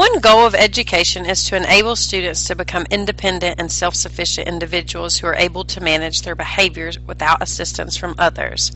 One goal of education is to enable students to become independent and self-sufficient individuals who are able to manage their behaviors without assistance from others.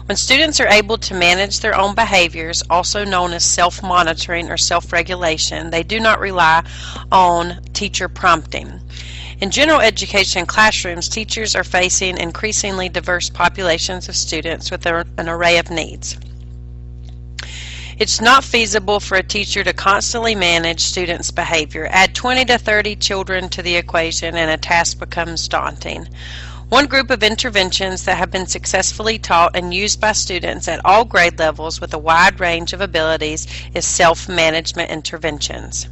When students are able to manage their own behaviors, also known as self-monitoring or self-regulation, they do not rely on teacher prompting. In general education classrooms, teachers are facing increasingly diverse populations of students with an array of needs. It's not feasible for a teacher to constantly manage students' behavior. Add 20 to 30 children to the equation and a task becomes daunting. One group of interventions that have been successfully taught and used by students at all grade levels with a wide range of abilities is self-management interventions.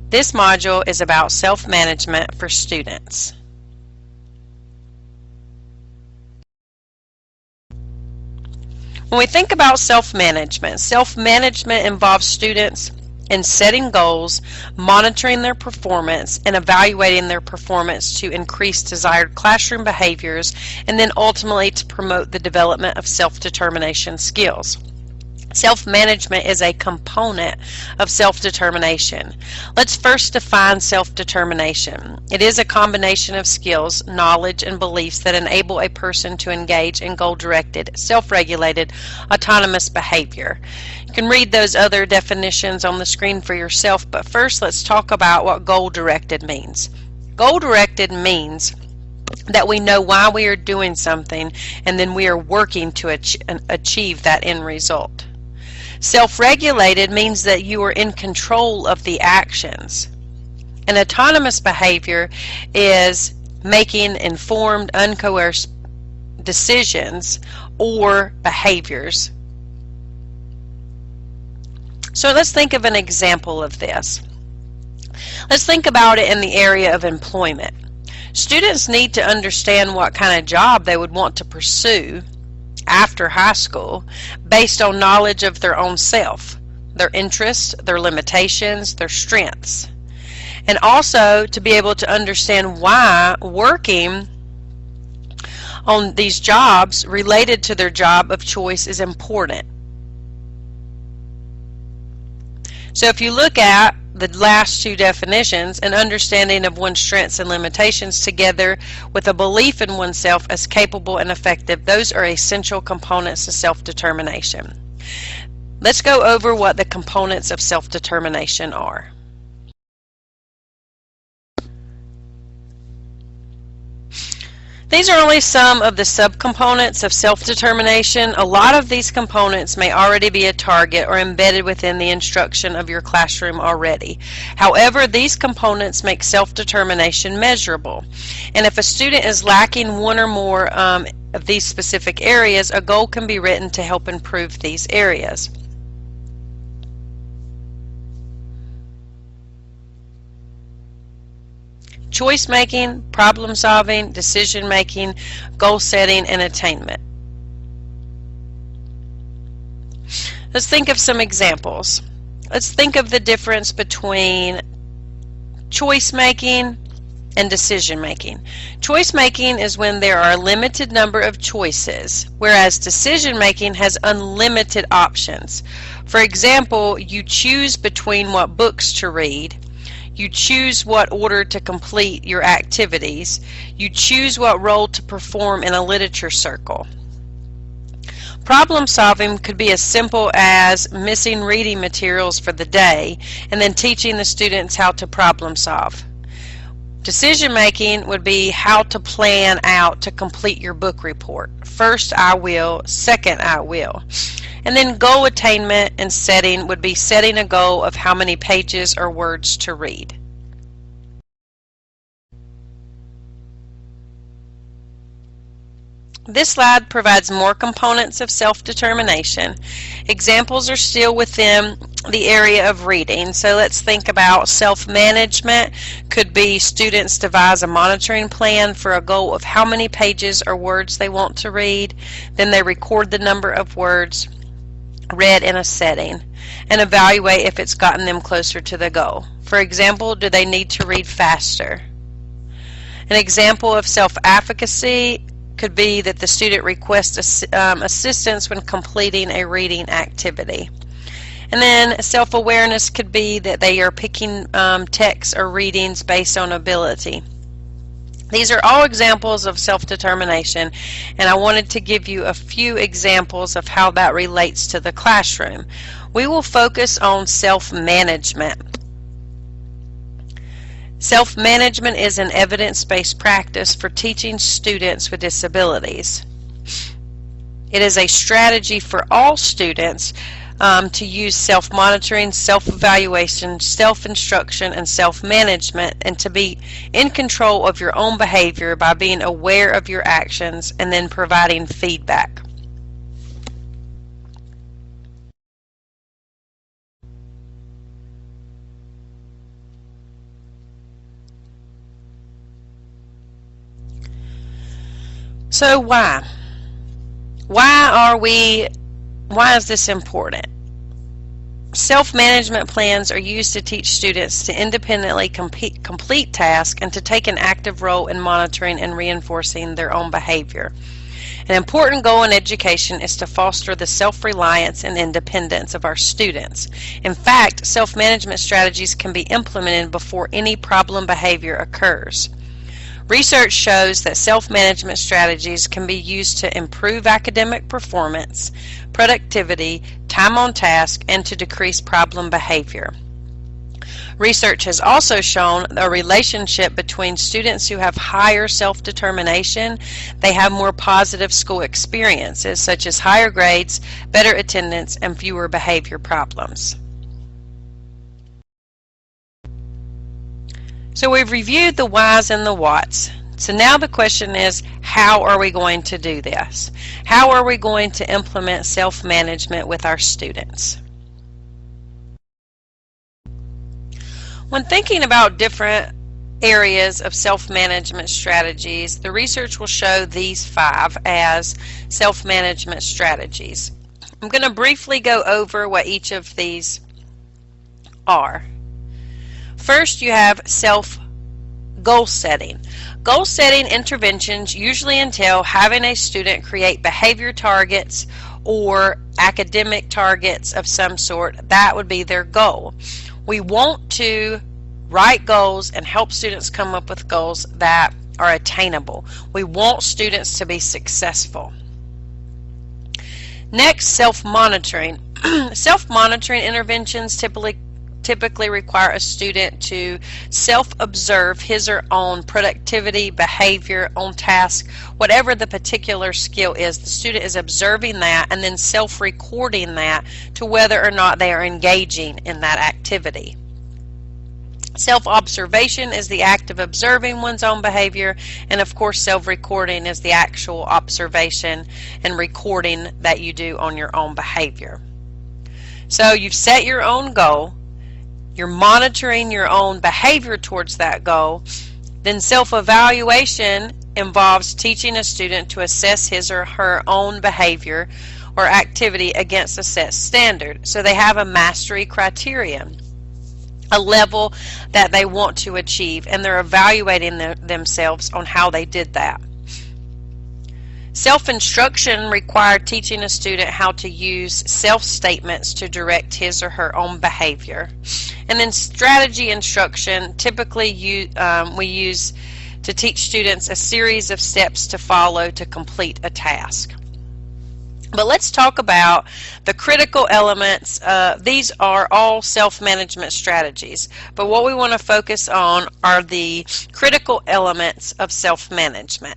This module is about self-management for students. When we think about self-management involves students in setting goals, monitoring their performance, and evaluating their performance to increase desired classroom behaviors, and then ultimately to promote the development of self-determination skills. Self-management is a component of self-determination. Let's first define self-determination. It is a combination of skills, knowledge, and beliefs that enable a person to engage in goal-directed, self-regulated, autonomous behavior. You can read those other definitions on the screen for yourself, but first let's talk about what goal-directed means. Goal-directed means that we know why we are doing something and then we are working to achieve that end result. Self-regulated means that you are in control of the actions. An autonomous behavior is making informed, uncoerced decisions or behaviors. So let's think of an example of this. Let's think about it in the area of employment. Students need to understand what kind of job they would want to pursue after high school based on knowledge of their own self, their interests, their limitations, their strengths, and also to be able to understand why working on these jobs related to their job of choice is important. So if you look at the last two definitions, an understanding of one's strengths and limitations together with a belief in oneself as capable and effective, those are essential components of self-determination. Let's go over what the components of self-determination are. These are only some of the subcomponents of self-determination. A lot of these components may already be a target or embedded within the instruction of your classroom already. However, these components make self-determination measurable. And if a student is lacking one or more of these specific areas, a goal can be written to help improve these areas. Choice making, problem solving, decision making, goal setting, and attainment. Let's think of some examples. Let's think of the difference between choice making and decision making. Choice making is when there are a limited number of choices, whereas decision making has unlimited options. For example, you choose between what books to read. You choose what order to complete your activities. You choose what role to perform in a literature circle. Problem solving could be as simple as missing reading materials for the day and then teaching the students how to problem solve. Decision making would be how to plan out to complete your book report. First I will, second I will. And then goal attainment and setting would be setting a goal of how many pages or words to read. This slide provides more components of self-determination. Examples are still within the area of reading. So let's think about self-management. Could be students devise a monitoring plan for a goal of how many pages or words they want to read. Then they record the number of words read in a setting and evaluate if it's gotten them closer to the goal. For example, do they need to read faster? An example of self-efficacy could be that the student requests assistance when completing a reading activity. And then self-awareness could be that they are picking texts or readings based on ability. These are all examples of self-determination, and I wanted to give you a few examples of how that relates to the classroom. We will focus on self-management. Self-management is an evidence-based practice for teaching students with disabilities. It is a strategy for all students to use self-monitoring, self-evaluation, self-instruction, and self-management, and to be in control of your own behavior by being aware of your actions and then providing feedback. So why? Why is this important? Self-management plans are used to teach students to independently complete tasks and to take an active role in monitoring and reinforcing their own behavior. An important goal in education is to foster the self-reliance and independence of our students. In fact, self-management strategies can be implemented before any problem behavior occurs. Research shows that self-management strategies can be used to improve academic performance, productivity, time on task, and to decrease problem behavior. Research has also shown a relationship between students who have higher self-determination. They have more positive school experiences, such as higher grades, better attendance, and fewer behavior problems. So we've reviewed the whys and the whats. So now the question is, how are we going to do this? How are we going to implement self-management with our students? When thinking about different areas of self-management strategies, the research will show these 5 as self-management strategies. I'm going to briefly go over what each of these are. First, you have self-goal setting. Goal setting interventions usually entail having a student create behavior targets or academic targets of some sort. That would be their goal. We want to write goals and help students come up with goals that are attainable. We want students to be successful. Next, self-monitoring. Self-monitoring interventions typically require a student to self-observe his or own productivity, behavior, on task, whatever the particular skill is. The student is observing that and then self-recording that to whether or not they are engaging in that activity. Self-observation is the act of observing one's own behavior, and of course self-recording is the actual observation and recording that you do on your own behavior. So you've set your own goal. You're monitoring your own behavior towards that goal. Then self-evaluation involves teaching a student to assess his or her own behavior or activity against a set standard. So they have a mastery criterion, a level that they want to achieve, and they're evaluating themselves on how they did that. Self-instruction required teaching a student how to use self-statements to direct his or her own behavior. And then strategy instruction, typically we use to teach students a series of steps to follow to complete a task. But let's talk about the critical elements. These are all self-management strategies, but what we want to focus on are the critical elements of self-management.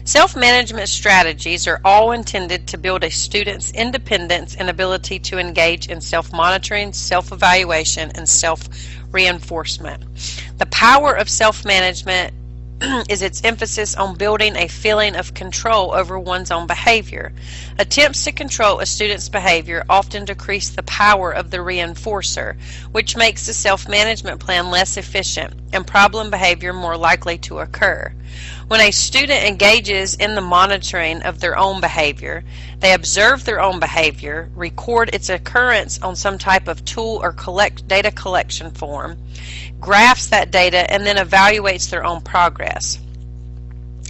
Self-management strategies are all intended to build a student's independence and ability to engage in self-monitoring, self-evaluation, and self-reinforcement. The power of self-management is its emphasis on building a feeling of control over one's own behavior. Attempts to control a student's behavior often decrease the power of the reinforcer, which makes the self-management plan less efficient and problem behavior more likely to occur. When a student engages in the monitoring of their own behavior, They observe their own behavior, record its occurrence on some type of tool or data collection form, graphs that data, and then evaluates their own progress.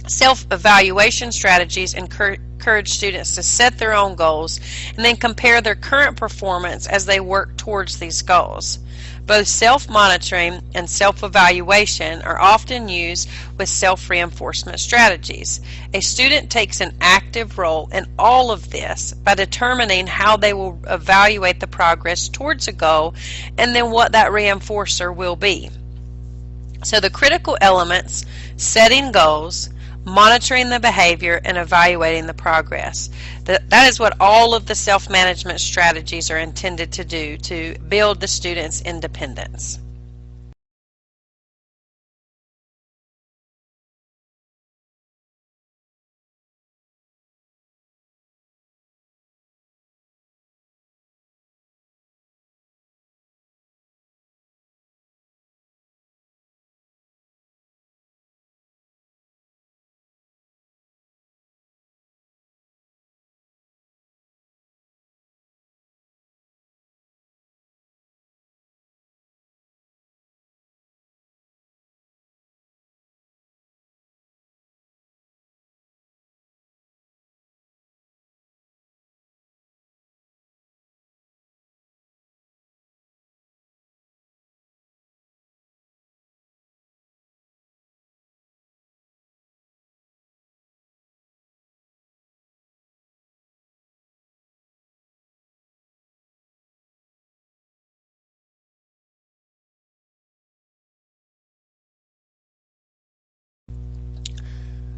Self-evaluation strategies encourage students to set their own goals and then compare their current performance as they work towards these goals. Both self-monitoring and self-evaluation are often used with self-reinforcement strategies. A student takes an active role in all of this by determining how they will evaluate the progress towards a goal and then what that reinforcer will be. So the critical elements: setting goals, monitoring the behavior, and evaluating the progress. That is what all of the self-management strategies are intended to do to build the student's independence.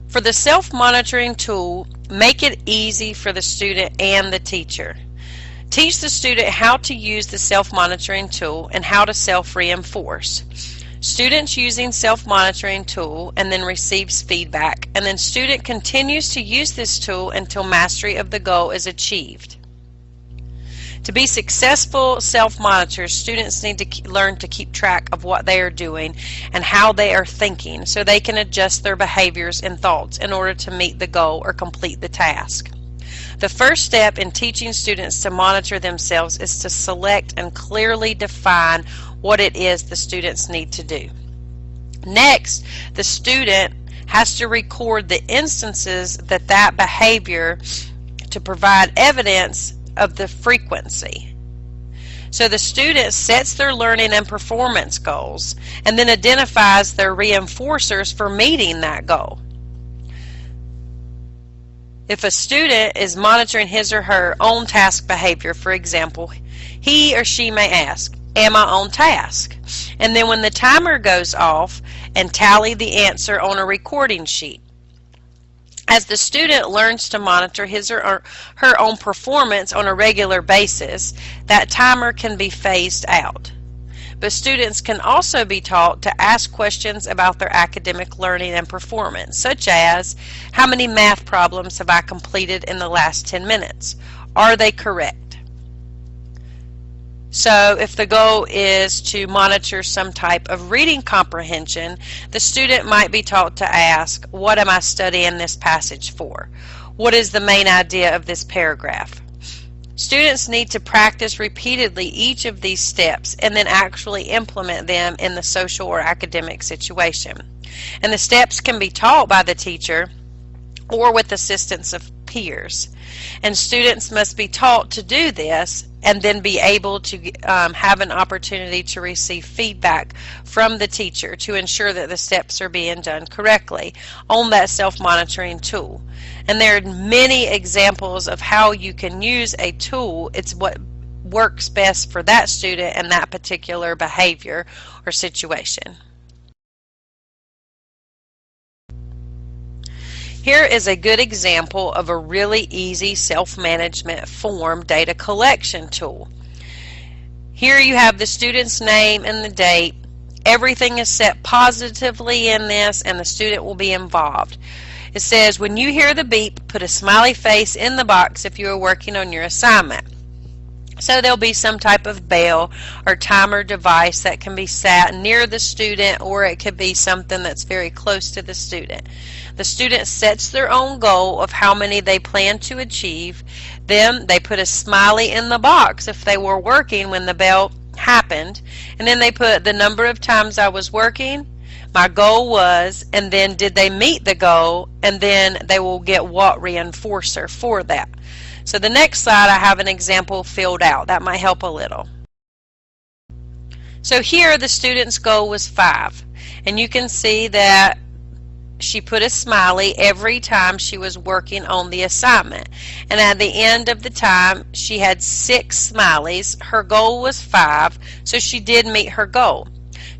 For the self-monitoring tool, make it easy for the student and the teacher. Teach the student how to use the self-monitoring tool and how to self-reinforce. Students using self-monitoring tool and then receives feedback, and then student continues to use this tool until mastery of the goal is achieved. To be successful self-monitors, students need to learn to keep track of what they are doing and how they are thinking so they can adjust their behaviors and thoughts in order to meet the goal or complete the task. The first step in teaching students to monitor themselves is to select and clearly define what it is the students need to do. Next, the student has to record the instances that behavior to provide evidence of the frequency. So the student sets their learning and performance goals and then identifies their reinforcers for meeting that goal. If a student is monitoring his or her own task behavior, for example, he or she may ask, "Am I on task?" And then when the timer goes off, and tally the answer on a recording sheet. As the student learns to monitor his or her own performance on a regular basis, that timer can be phased out. But students can also be taught to ask questions about their academic learning and performance, such as, how many math problems have I completed in the last 10 minutes? Are they correct? So if the goal is to monitor some type of reading comprehension, the student might be taught to ask, what am I studying this passage for? What is the main idea of this paragraph? Students need to practice repeatedly each of these steps and then actually implement them in the social or academic situation. And the steps can be taught by the teacher or with assistance of peers. And students must be taught to do this and then be able to have an opportunity to receive feedback from the teacher to ensure that the steps are being done correctly on that self-monitoring tool. And there are many examples of how you can use a tool. It's what works best for that student and that particular behavior or situation. Here is a good example of a really easy self-management form data collection tool. Here you have the student's name and the date. Everything is set positively in this and the student will be involved. It says, when you hear the beep, put a smiley face in the box if you are working on your assignment. So there'll be some type of bell or timer device that can be sat near the student, or it could be something that's very close to the student. The student sets their own goal of how many they plan to achieve. Then they put a smiley in the box if they were working when the bell happened, and then they put the number of times I was working, my goal was, and then did they meet the goal, and then they will get what reinforcer for that. So the next slide, I have an example filled out. That might help a little. So here the student's goal was 5, and you can see that she put a smiley every time she was working on the assignment, and at the end of the time she had 6 smileys. Her goal was 5, so she did meet her goal.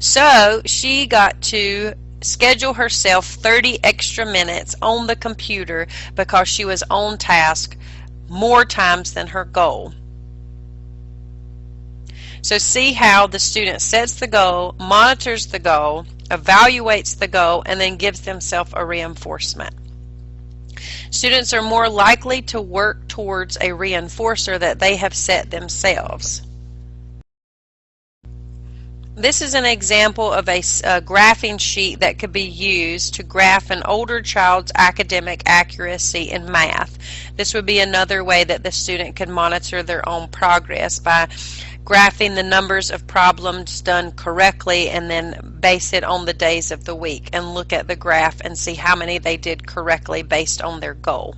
So she got to schedule herself 30 extra minutes on the computer because she was on task more times than her goal. So see how the student sets the goal, monitors the goal, evaluates the goal, and then gives themselves a reinforcement. Students are more likely to work towards a reinforcer that they have set themselves. This is an example of a graphing sheet that could be used to graph an older child's academic accuracy in math. This would be another way that the student could monitor their own progress by graphing the numbers of problems done correctly and then base it on the days of the week and look at the graph and see how many they did correctly based on their goal.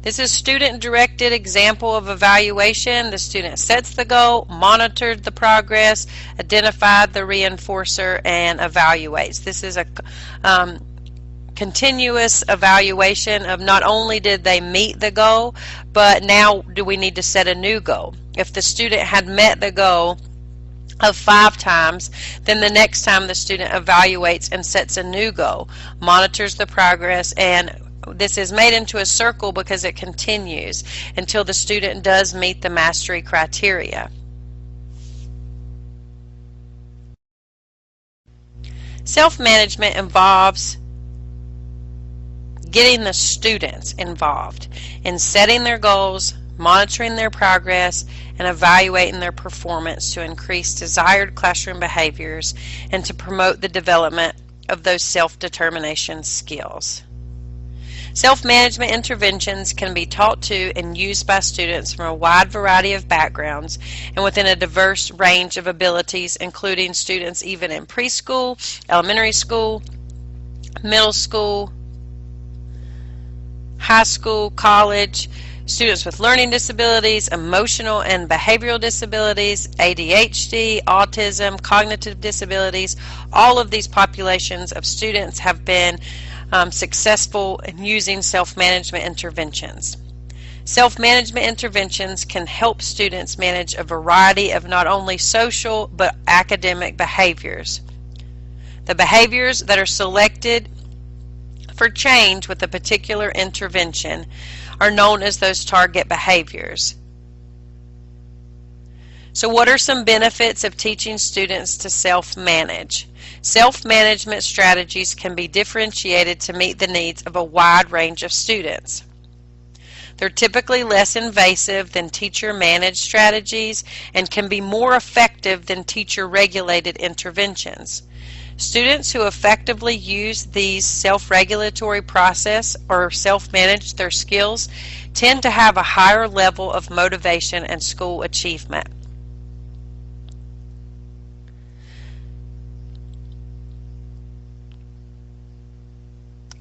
This is student-directed example of evaluation. The student sets the goal, monitored the progress, identified the reinforcer, and evaluates. This is a continuous evaluation of not only did they meet the goal, but now do we need to set a new goal. If the student had met the goal of 5 times, then the next time the student evaluates and sets a new goal, monitors the progress, and this is made into a circle because it continues until the student does meet the mastery criteria. Self-management involves getting the students involved in setting their goals, monitoring their progress, and evaluating their performance to increase desired classroom behaviors and to promote the development of those self-determination skills. Self-management interventions can be taught to and used by students from a wide variety of backgrounds and within a diverse range of abilities, including students even in preschool, elementary school, middle school, high school, college, students with learning disabilities, emotional and behavioral disabilities, ADHD, autism, cognitive disabilities. All of these populations of students have been successful in using self-management interventions. Self-management interventions can help students manage a variety of not only social but academic behaviors. The behaviors that are selected for change with a particular intervention are known as those target behaviors. So what are some benefits of teaching students to self-manage? Self-management strategies can be differentiated to meet the needs of a wide range of students. They're typically less invasive than teacher-managed strategies and can be more effective than teacher-regulated interventions. Students who effectively use these self-regulatory process or self-manage their skills tend to have a higher level of motivation and school achievement.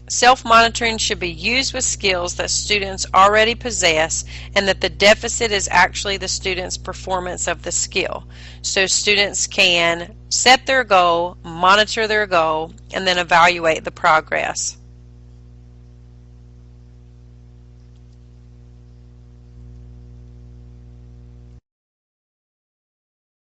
Self-monitoring should be used with skills that students already possess and that the deficit is actually the student's performance of the skill. So students can set their goal, monitor their goal, and then evaluate the progress.